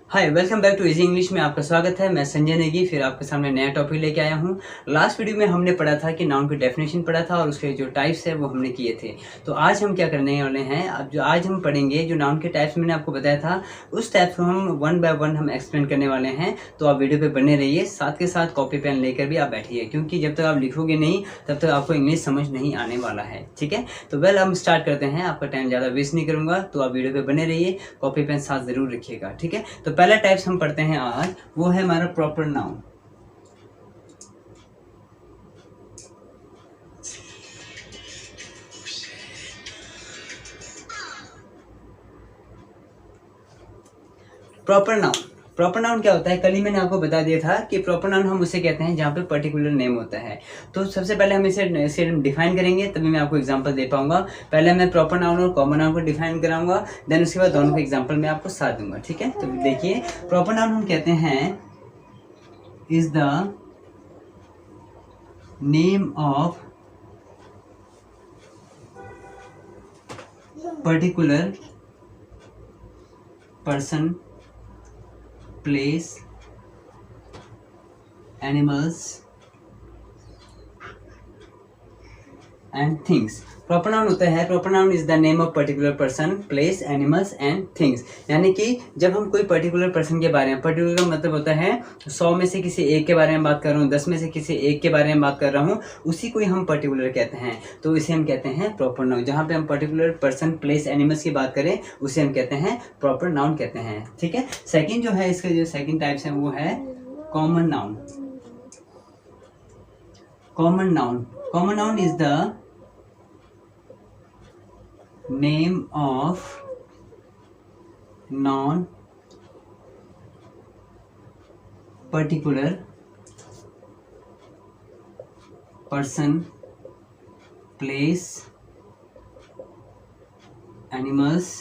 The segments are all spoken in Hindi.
Hi, welcome back to Easy English में आपका स्वागत है। मैं संजय नेगी फिर आपके सामने नया टॉपिक लेके आया हूँ। लास्ट वीडियो में हमने पढ़ा था कि नाउन की डेफिनेशन पढ़ा था और उसके जो टाइप्स है वो हमने किए थे। तो आज हम क्या करने वाले हैं, अब जो आज हम पढ़ेंगे जो नाउन के टाइप्स मैंने आपको बताया था उस टाइप्स को हम वन बाय वन हम एक्सप्लेन करने वाले हैं। तो आप वीडियो पर बने रहिए, साथ के साथ कॉपी पेन लेकर भी आप बैठिए, क्योंकि जब तक आप लिखोगे नहीं तब तक आपको इंग्लिश समझ नहीं आने वाला है। ठीक है, तो हम स्टार्ट करते हैं। आपका टाइम ज़्यादा वेस्ट नहीं करूँगा, तो आप वीडियो पर बने रहिए, कॉपी पेन साथ ज़रूर रखिएगा। ठीक है, तो पहला टाइप्स हम पढ़ते हैं आज, वो है हमारा प्रॉपर नाउन। प्रॉपर नाउन क्या होता है, कल ही मैंने आपको बता दिया था कि प्रॉपर नाउन हम उसे कहते हैं जहाँ पे पर्टिकुलर नेम होता है। तो सबसे पहले हम इसे डिफाइन करेंगे, तभी मैं आपको एग्जांपल दे पाऊंगा। पहले मैं प्रॉपर नाउन और कॉमन नाउन को डिफाइन कराऊंगा, देन उसके बाद दोनों को एग्जाम्पल मैं आपको साथ दूंगा। ठीक है, तो देखिए प्रॉपर नाउन हम कहते हैं is the name of particular person, place, animals and things। Proper noun होता है, proper noun is the name of particular person, place, animals and things. यानी कि जब हम कोई पर्टिकुलर पर्सन के बारे में, पर्टिकुलर का मतलब होता है 100 में से किसी एक के बारे में बात कर रहा हूँ, 10 में से किसी एक के बारे में बात कर रहा हूँ, उसी को ही हम पर्टिकुलर कहते हैं। तो इसे हम कहते हैं प्रॉपर नाउन। जहाँ पे हम पर्टिकुलर पर्सन, प्लेस, एनिमल्स की बात करें उसे हम कहते हैं प्रॉपर नाउन कहते हैं। ठीक है, सेकेंड जो है, इसके जो सेकेंड टाइप्स है वो है common noun. Common noun is the name of non particular person, place, animals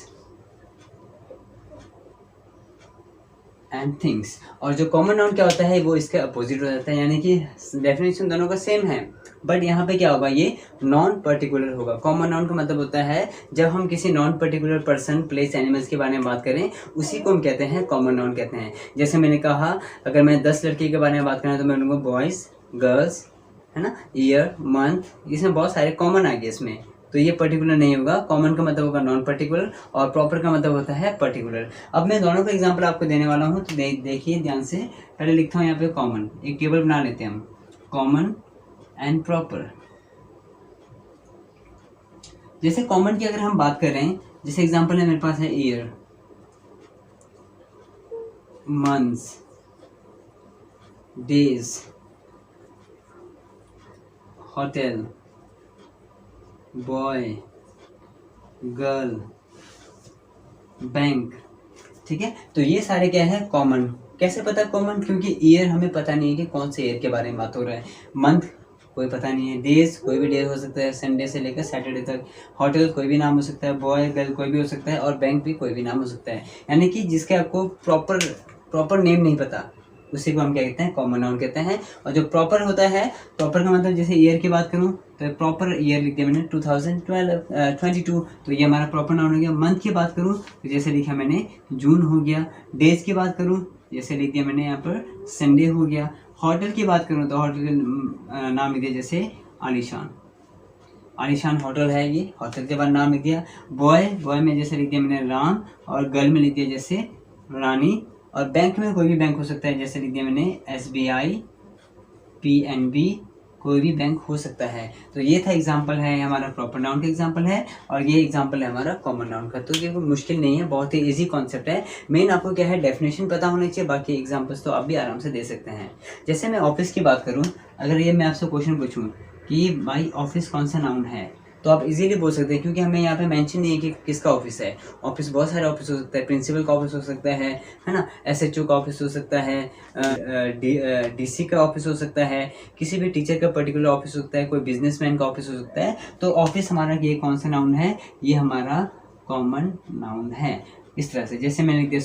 and things। और जो कॉमन नाउन क्या होता है वो इसके अपोजिट हो जाता है, यानी कि डेफिनेशन दोनों का सेम है, बट यहाँ पे क्या होगा, ये नॉन पर्टिकुलर होगा। कॉमन नाउन का मतलब होता है जब हम किसी non particular person, place, animals के बारे में बात करें उसी को हम कहते हैं कॉमन नाउन कहते हैं। जैसे मैंने कहा, अगर मैं 10 लड़के के बारे में बात करें तो मैं बोलूँगा बॉयज़, गर्ल्स, है ना, ईयर, मंथ, इसमें बहुत सारे कॉमन आ गए इसमें, तो ये पर्टिकुलर नहीं होगा। कॉमन का मतलब होगा नॉन पर्टिकुलर और प्रॉपर का मतलब होता है पर्टिकुलर। अब मैं दोनों का एग्जांपल आपको देने वाला हूँ, तो देखिए ध्यान से। पहले लिखता हूँ यहाँ पे कॉमन, एक टेबल बना लेते हैं हम, कॉमन एंड प्रॉपर। जैसे कॉमन की अगर हम बात करें, जैसे एग्जांपल है मेरे पास है year, months, days, hotel, boy, girl, bank. ठीक है, तो ये सारे क्या है कॉमन। कैसे पता कॉमन, क्योंकि ईयर हमें पता नहीं है कि कौन से ईयर के बारे में बात हो रहा है, मंथ कोई पता नहीं है, डेज कोई भी डे हो सकता है, संडे से लेकर सैटरडे तक, होटल कोई भी नाम हो सकता है, बॉय गर्ल कोई भी हो सकता है, और बैंक भी कोई भी नाम हो सकता है। यानी कि जिसके आपको प्रॉपर नेम नहीं पता उसी को हम क्या कहते हैं, कॉमन नाउन कहते हैं। और जो प्रॉपर होता है, प्रॉपर का मतलब जैसे ईयर की बात करूं तो प्रॉपर ईयर लिख दिया मैंने 2022, तो ये हमारा प्रॉपर नाउन हो गया। मंथ की बात करूं तो जैसे लिखा मैंने जून हो गया। डेज की बात करूं जैसे लिख दिया मैंने यहाँ पर संडे हो गया। होटल की बात करूं तो होटल का नाम लिख दिया जैसे आलिशान होटल है, ये होटल के बाद नाम लिख दिया। बॉय में जैसे लिख दिया मैंने राम, और गर्ल में लिख दिया जैसे रानी, और बैंक में कोई भी बैंक हो सकता है, जैसे लिख दिया मैंने SBI, PNB, कोई भी बैंक हो सकता है। तो ये था एग्जांपल है हमारा प्रॉपर नाउन का एग्जांपल है, और ये एग्जांपल है हमारा कॉमन नाउन का। तो ये कोई मुश्किल नहीं है, बहुत ही इजी कॉन्सेप्ट है। मेन आपको क्या है, डेफिनेशन पता होनी चाहिए, बाकी एग्जांपल्स तो आप भी आराम से दे सकते हैं। जैसे मैं ऑफिस की बात करूँ, अगर ये मैं आपसे क्वेश्चन पूछूँ कि भाई ऑफिस कौन सा नाउन है, तो आप इजीली बोल सकते हैं, क्योंकि हमें यहाँ पे मेंशन नहीं है कि किसका ऑफिस है। ऑफिस बहुत सारे ऑफिस हो सकता है, प्रिंसिपल का ऑफिस हो सकता है ना, SHO का ऑफिस हो सकता है, DC का ऑफिस हो सकता है, किसी भी टीचर का पर्टिकुलर ऑफिस हो सकता है, कोई बिजनेसमैन का ऑफिस हो सकता है। तो ऑफिस हमारा ये कौन सा नाउन है, ये हमारा कॉमन नाउन है। इस तरह से जैसे मैंने लिख दिया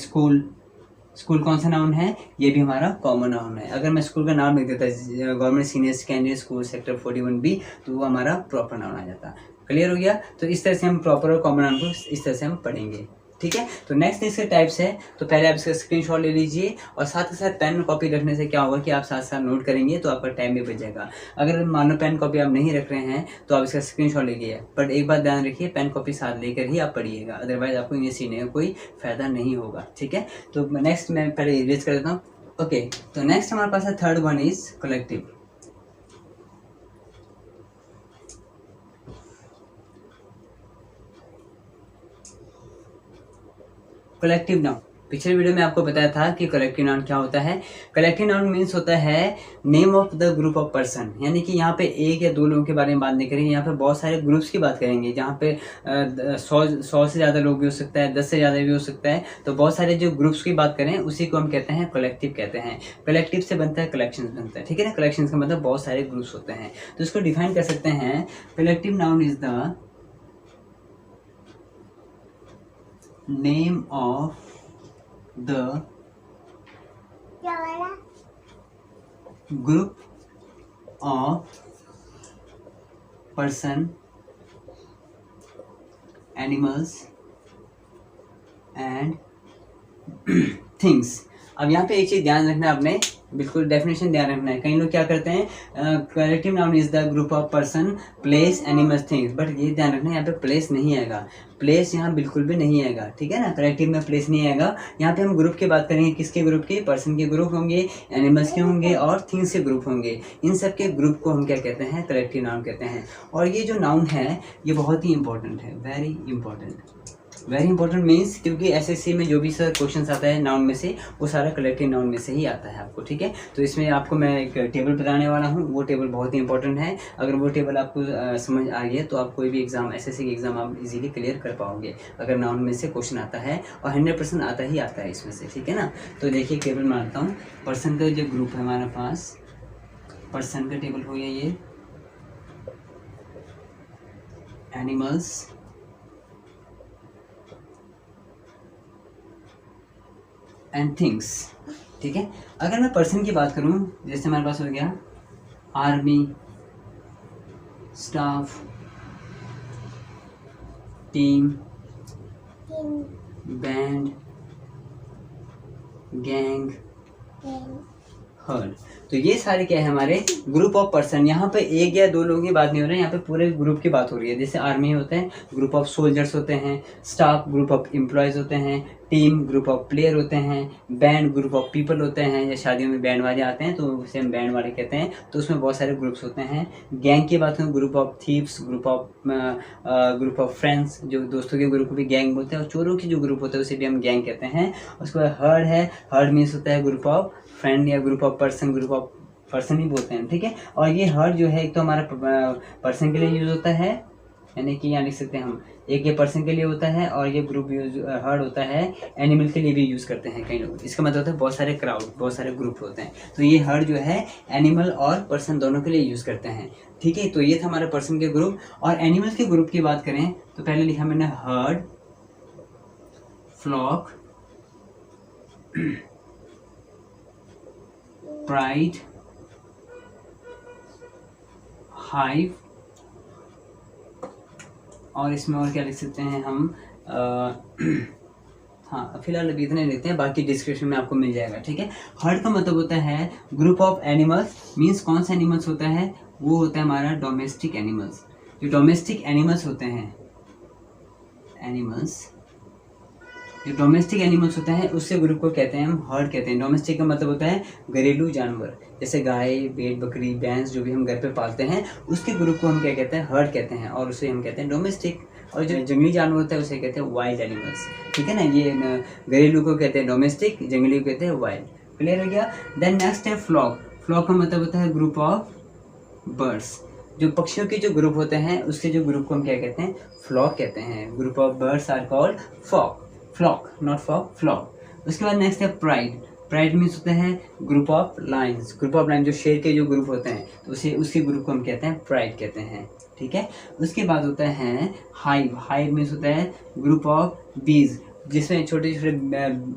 स्कूल कौन सा नाउन है, ये भी हमारा कॉमन नाउन है। अगर मैं स्कूल का नाम लिख देता government senior secondary school sector 41B, तो वो हमारा प्रॉपर नाउन आ जाता। क्लियर हो गया। तो इस तरह से हम प्रॉपर और कॉमन नाउन को इस तरह से हम पढ़ेंगे। ठीक है। तो नेक्स्ट इसके टाइप्स है, तो पहले आप इसका स्क्रीनशॉट ले लीजिए और साथ ही साथ पेन कॉपी रखने से क्या होगा कि आप साथ साथ नोट करेंगे तो आपका टाइम भी बच जाएगा। अगर मान लो पेन कॉपी आप नहीं रख रहे हैं तो आप इसका स्क्रीनशॉट लीजिए, बट एक बात ध्यान रखिए पेन कॉपी साथ लेकर ही आप पढ़िएगा, अदरवाइज आपको ये सीखने का कोई फायदा नहीं होगा, ठीक है। तो नेक्स्ट मैं पहले इरेज कर देता हूँ। ओके, तो नेक्स्ट हमारे पास है third one is collective. Collective noun, पिछले वीडियो में आपको बताया था कि कलेक्टिव नाउन क्या होता है। कलेक्टिव नाउन मीन्स होता है name of the group of person, यानी कि यहाँ पे एक या दो लोगों के बारे में बात नहीं करेंगे, यहाँ पे बहुत सारे ग्रुप्स की बात करेंगे, जहाँ पे 100 से ज़्यादा लोग भी हो सकता है, 10 से ज़्यादा भी हो सकता है। तो बहुत सारे जो ग्रुप्स की बात करें उसी को हम कहते हैं कलेक्टिव कहते हैं। कलेक्टिव से बनता है कलेक्शन बनता है, ठीक है ना। कलेक्शन का मतलब बहुत सारे ग्रुप्स होते हैं, तो इसको डिफाइन कर सकते हैं। Collective noun is the name of the group of person, animals and things। अब यहाँ पे एक चीज़ ध्यान रखना है, आपने बिल्कुल डेफिनेशन ध्यान रखना है। कई लोग क्या करते हैं, collective noun is the group of person, place, animals, things, but ये ध्यान रखना है यहाँ पे प्लेस नहीं आएगा, प्लेस यहाँ बिल्कुल भी नहीं आएगा, ठीक है ना। कलेक्टिव में प्लेस नहीं आएगा। यहाँ पे हम ग्रुप की बात करेंगे, किसके ग्रुप के, पर्सन के ग्रुप होंगे, एनिमल्स के होंगे और थिंग्स के ग्रुप होंगे। इन सब के ग्रुप को हम क्या कहते हैं, कलेक्टिव नाउन कहते हैं। और ये जो नाउन है ये बहुत ही इंपॉर्टेंट है, very important. Very important means क्योंकि एसएससी में जो भी सर क्वेश्चन आता है नाउन में से वो सारा कलेक्टिव नाउन में से ही आता है आपको, ठीक है। तो इसमें आपको मैं एक टेबल बताने वाला हूँ, वो टेबल बहुत ही इंपॉर्टेंट है। अगर वो टेबल आपको समझ आ गया तो आप कोई भी एग्जाम, एसएससी की एग्जाम आप इजीली क्लियर कर पाओगे अगर नाउन में से क्वेश्चन आता है, और 100% आता ही आता है इसमें से, ठीक है ना। तो देखिए टेबल मारता हूँ। पर्सन का जो ग्रुप है हमारे पास, पर्सन का टेबल हो गया ये, एनिमल्स, एंड थिंग्स, ठीक है। अगर मैं पर्सन की बात करूं, जैसे हमारे पास हो गया army, staff, team, band, gang, heard. तो ये सारे क्या है हमारे ग्रुप ऑफ पर्सन। यहाँ पे एक या दो लोगों की बात नहीं हो रही है, यहाँ पे पूरे ग्रुप की बात हो रही है। जैसे आर्मी होते हैं, ग्रुप ऑफ सोल्जर्स होते हैं, स्टाफ ग्रुप ऑफ एम्प्लॉयज़ होते हैं, टीम ग्रुप ऑफ प्लेयर होते हैं, बैंड ग्रुप ऑफ पीपल होते हैं। या शादियों में बैंड वाले आते हैं तो उसे हम बैंड वाले कहते हैं, तो उसमें बहुत सारे ग्रुप्स होते हैं। गैंग की बात करें, group of thieves, group of friends, जो दोस्तों के ग्रुप को भी गैंग बोलते हैं, और चोरों की जो ग्रुप होता है उसे भी हम गैंग कहते हैं। उसके बाद हर्ड है, हर्ड मीन्स होता है ग्रुप ऑफ फ्रेंड या group of person, group of person ही बोलते हैं, ठीक है। और ये हर्ड जो है एक तो हमारा पर्सन के लिए यूज होता है, यानी कि यहाँ लिख सकते हैं हम, एक ये पर्सन के लिए होता है, और ये ग्रुप यूज हर्ड होता है एनिमल के लिए भी यूज़ करते हैं कई लोग। इसका मतलब होता है बहुत सारे क्राउड, बहुत सारे ग्रुप होते हैं। तो ये हर्ड जो है एनिमल और पर्सन दोनों के लिए यूज़ करते हैं, ठीक है। तो ये था हमारा पर्सन के ग्रुप। और एनिमल्स के ग्रुप की बात करें तो पहले लिखा मैंने हर्ड, फ्लॉक, प्राइड, हाइव, और इसमें और क्या लिख सकते हैं हम, हाँ फिलहाल अभी इतने लिखते हैं, बाकी डिस्क्रिप्शन में आपको मिल जाएगा, ठीक है। हर्ड का मतलब होता है ग्रुप ऑफ एनिमल्स, मीन्स कौन सा एनिमल्स होता है, वो होता है हमारा डोमेस्टिक एनिमल्स। जो डोमेस्टिक एनिमल्स होते हैं, एनिमल्स जो डोमेस्टिक एनिमल्स होते हैं उससे ग्रुप को कहते हैं हम हर्ड कहते हैं। डोमेस्टिक का मतलब होता है घरेलू जानवर, जैसे गाय, भेड़, बकरी, भैंस जो भी हम घर पे पालते हैं उसके ग्रुप को हम क्या कहते हैं, हर्ड कहते हैं, और उसे हम कहते हैं डोमेस्टिक। और जो जंगली जानवर होता है उसे कहते हैं वाइल्ड एनिमल्स, ठीक है ना। ये घरेलू को कहते हैं डोमेस्टिक, जंगली को कहते हैं वाइल्ड। क्लियर हो गया। देन नेक्स्ट है फ्लॉक। फ्लॉक का मतलब होता है ग्रुप ऑफ बर्ड्स। जो पक्षियों के जो ग्रुप होते हैं उसके जो ग्रुप को हम क्या कहते हैं, फ्लॉक कहते हैं। Group of birds are called flock, not flock. उसके बाद नेक्स्ट है प्राइड। प्राइड मीन्स होता है group of lions. Group of lions जो शेर के जो ग्रुप होते हैं तो उसके ग्रुप को हम कहते हैं प्राइड कहते हैं, ठीक है। उसके बाद होता है हाइव। हाइव मीन्स होता है ग्रुप ऑफ बीज। जिसमें छोटे छोटे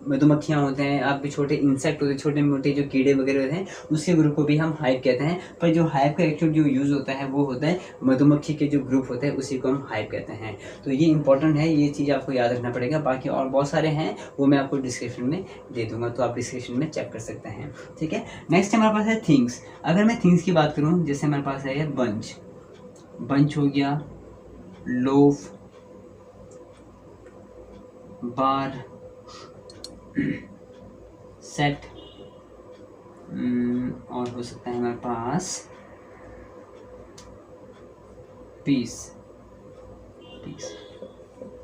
मधुमक्खियाँ होते हैं, आपके छोटे इंसेक्ट होते हैं, छोटे मोटे जो कीड़े वगैरह होते हैं, उसके ग्रुप को भी हम हाइव कहते हैं। पर जो हाइव का एक्चुअल जो यूज़ होता है वो होता है मधुमक्खी के जो ग्रुप होते हैं उसी को हम हाइव कहते हैं। तो ये इंपॉर्टेंट है, ये चीज़ आपको याद रखना पड़ेगा। बाकी और बहुत सारे हैं वो मैं आपको डिस्क्रिप्शन में दे दूँगा, तो आप डिस्क्रिप्शन में चेक कर सकते हैं, ठीक है। नेक्स्ट हमारे पास है थिंग्स। अगर मैं थिंग्स की बात करूँ, जैसे हमारे पास है बंच, बंच हो गया, लोफ, बार, सेट, और हो सकता है हमारे पास पीस। पीस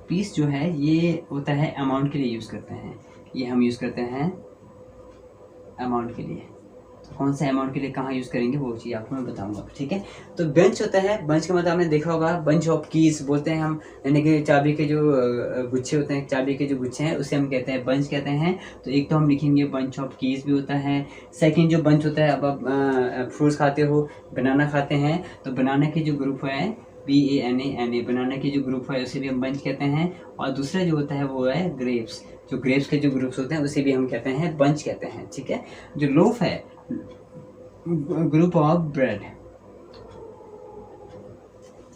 पीस जो है ये होता है अमाउंट के लिए यूज़ करते हैं, ये हम यूज़ करते हैं अमाउंट के लिए। तो कौन सा अमाउंट के लिए कहाँ यूज़ करेंगे वो चीज़ आपको मैं बताऊंगा, ठीक है। तो बंच होता है, बंच का मतलब आपने देखा होगा, बंच ऑफ कीज बोलते हैं हम, यानी कि चाबी के जो गुच्छे होते हैं, चाबी के जो गुच्छे हैं उसे हम कहते हैं बंच कहते हैं। तो एक तो हम लिखेंगे बंच ऑफ कीज भी होता है। सेकंड जो बंच होता है, अब आप फ्रूट्स खाते हो, बनाना खाते हैं, तो बनाना के जो ग्रुप है BANA, बनाना के जो ग्रुप है उसे भी हम बंच कहते हैं। और दूसरा जो होता है वो है ग्रेप्स, जो ग्रेप्स के जो ग्रुप्स होते हैं उसे भी हम कहते हैं बंच कहते हैं, ठीक है। जो लोफ है, ग्रुप ऑफ ब्रेड,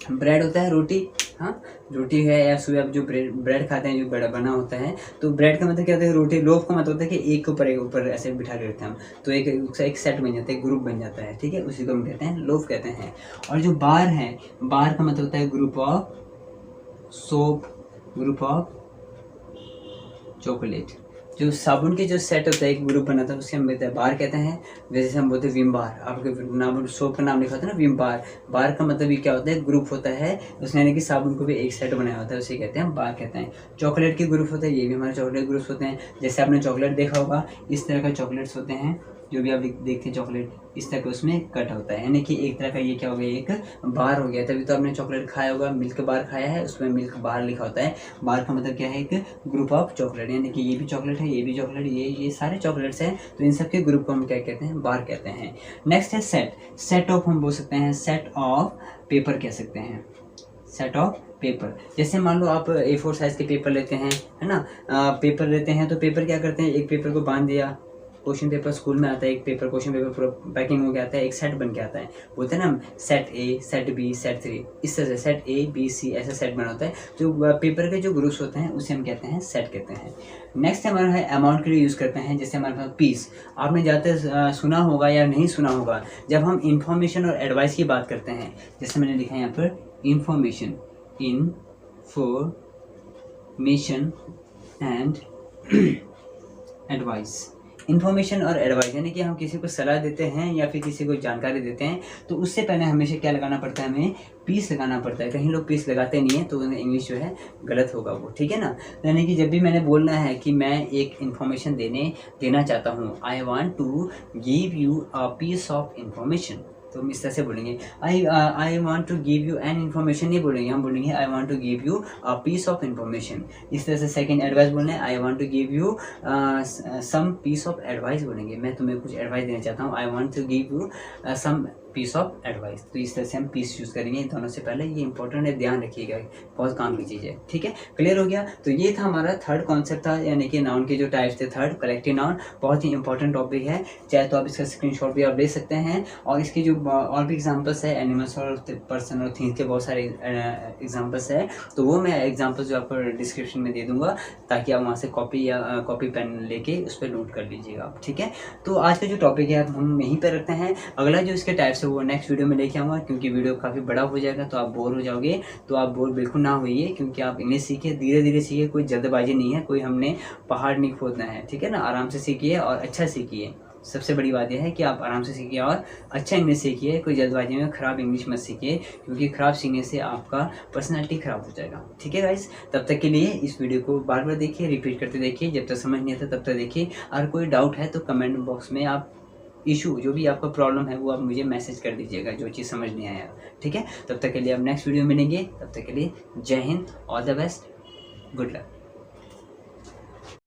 ब्रेड होता है रोटी, हाँ रोटी है, या सुबह आप जो ब्रेड खाते हैं, जो बड़ा बना होता है, तो ब्रेड का मतलब क्या होता है, रोटी। लोफ का मतलब होता है कि एक के ऊपर ऐसे बिठा के रखते हैं हम, तो एक सेट बन जाता है, ग्रुप बन जाता है, ठीक है, उसी को हम कहते हैं लोफ कहते हैं। और जो बार है, बार का मतलब होता है group of soap, group of chocolate. जो साबुन के जो सेट होता है, एक ग्रुप बना था, उसके हम बार कहते हैं। जैसे हम बोलते हैं विम बार, आपके नाम सोप का नाम लिखा होता है ना विम बार, बार का मतलब ये क्या होता है, ग्रुप होता है, उसने यानी कि साबुन को भी एक सेट बनाया होता है, उसे कहते हैं बार कहते हैं। चॉकलेट के ग्रुप होते हैं, ये भी हमारे चॉकलेट ग्रुप्स होते हैं। जैसे आपने चॉकलेट देखा होगा, इस तरह का चॉकलेट्स होते हैं, जो भी आप देखते हैं चॉकलेट इस तरह का उसमें कट होता है, यानी कि एक तरह का ये क्या हो गया, एक बार हो गया। तभी तो आपने चॉकलेट खाया होगा, मिल्क बार खाया है, उसमें मिल्क बार लिखा होता है। बार का मतलब क्या है, एक ग्रुप ऑफ चॉकलेट, यानी कि ये भी चॉकलेट है, ये भी चॉकलेट, ये सारे चॉकलेट्स हैं, तो इन सब के ग्रुप को हम क्या कहते हैं, बार कहते हैं। नेक्स्ट है सेट, सेट ऑफ हम बोल सकते हैं, सेट ऑफ पेपर कह सकते हैं, सेट ऑफ पेपर। जैसे मान लो आप A4 साइज के पेपर लेते हैं, है ना, पेपर लेते हैं, तो पेपर क्या करते हैं, एक पेपर को बांध दिया, क्वेश्चन पेपर स्कूल में आता है, एक पेपर क्वेश्चन पेपर पूरा पैकिंग हो गया आता है, एक सेट बन के आता है, बोलते हैं ना हम set A, set B, set 3, इस तरह से सेट A B C ऐसा सेट बना होता है। जो पेपर के जो ग्रुप्स होते हैं उसे हम कहते हैं सेट कहते हैं। नेक्स्ट हमारा है अमाउंट के लिए यूज़ करते हैं। जैसे हमारे पास पीस, आपने ज़्यादातर सुना होगा या नहीं सुना होगा, जब हम इंफॉर्मेशन और एडवाइस की बात करते हैं, जैसे मैंने लिखा है यहाँ पर information, information and advice. Information और एडवाइस यानी कि हम किसी को सलाह देते हैं या फिर किसी को जानकारी देते हैं, तो उससे पहले हमेशा क्या लगाना पड़ता है, हमें पीस लगाना पड़ता है। कहीं लोग पीस लगाते नहीं है, तो इंग्लिश जो है गलत होगा वो, ठीक है ना। यानी कि जब भी मैंने बोलना है कि मैं एक इन्फॉर्मेशन देना चाहता हूँ, I want to give you a piece of information, तो हम इस तरह से बोलेंगे। I want to give you an information नहीं बोलेंगे, हम बोलेंगे I want to give you a piece of information. इस तरह से सेकंड एडवाइस बोलना है, I want to give you some piece of advice बोलेंगे, मैं तुम्हें कुछ एडवाइस देना चाहता हूँ, I want to give you some piece of advice. तो इस तरह से हम पीस यूज़ करेंगे दोनों से पहले, ये इंपॉर्टेंट है, ध्यान रखिएगा, बहुत काम की चीज़ है, ठीक है। क्लियर हो गया। तो ये था हमारा थर्ड कॉन्सेप्ट था, यानी कि नाउन के जो टाइप्स थे, थर्ड कलेक्टिव नाउन, बहुत ही इंपॉर्टेंट टॉपिक है। चाहे तो आप इसका स्क्रीनशॉट भी आप ले सकते हैं, और इसके जो और भी एग्जांपल्स है, एनिमल्स और पर्सन और थिंग्स के बहुत सारे एग्जांपल्स है, तो वो मैं एग्जांपल्स जो आपको डिस्क्रिप्शन में दे दूंगा, ताकि आप वहाँ से कॉपी पेन लेके उस पर नोट कर लीजिएगा आप, ठीक है। तो आज का जो टॉपिक है हम यहीं पर रखते हैं, अगला जो इसके टाइप्स वो नेक्स्ट वीडियो में लेके आऊँगा, क्योंकि वीडियो काफ़ी बड़ा हो जाएगा तो आप बोर हो जाओगे। तो आप बोर बिल्कुल ना होइए, क्योंकि आप इंग्लिश सीखिए, धीरे धीरे सीखिए, कोई जल्दबाजी नहीं है, कोई हमने पहाड़ नहीं खोदना है, ठीक है ना। आराम से सीखिए और अच्छा सीखिए, सबसे बड़ी बात यह है कि आप आराम से सीखिए और अच्छा इंग्लिश सीखिए, कोई जल्दबाजी में ख़राब इंग्लिश मत सीखिए, क्योंकि ख़राब सीखने से आपका पर्सनैलिटी ख़राब हो जाएगा, ठीक है गाइस। तब तक के लिए इस वीडियो को बार बार देखिए, रिपीट करते देखिए, जब तक समझ नहीं आता तब तक देखिए। और कोई डाउट है तो कमेंट बॉक्स में आप इशू जो भी आपका प्रॉब्लम है वो आप मुझे मैसेज कर दीजिएगा, जो चीज़ समझ नहीं आया, ठीक है। तब तक के लिए अब नेक्स्ट वीडियो मिलेंगे, तब तक के लिए जय Hind, all the best, good luck.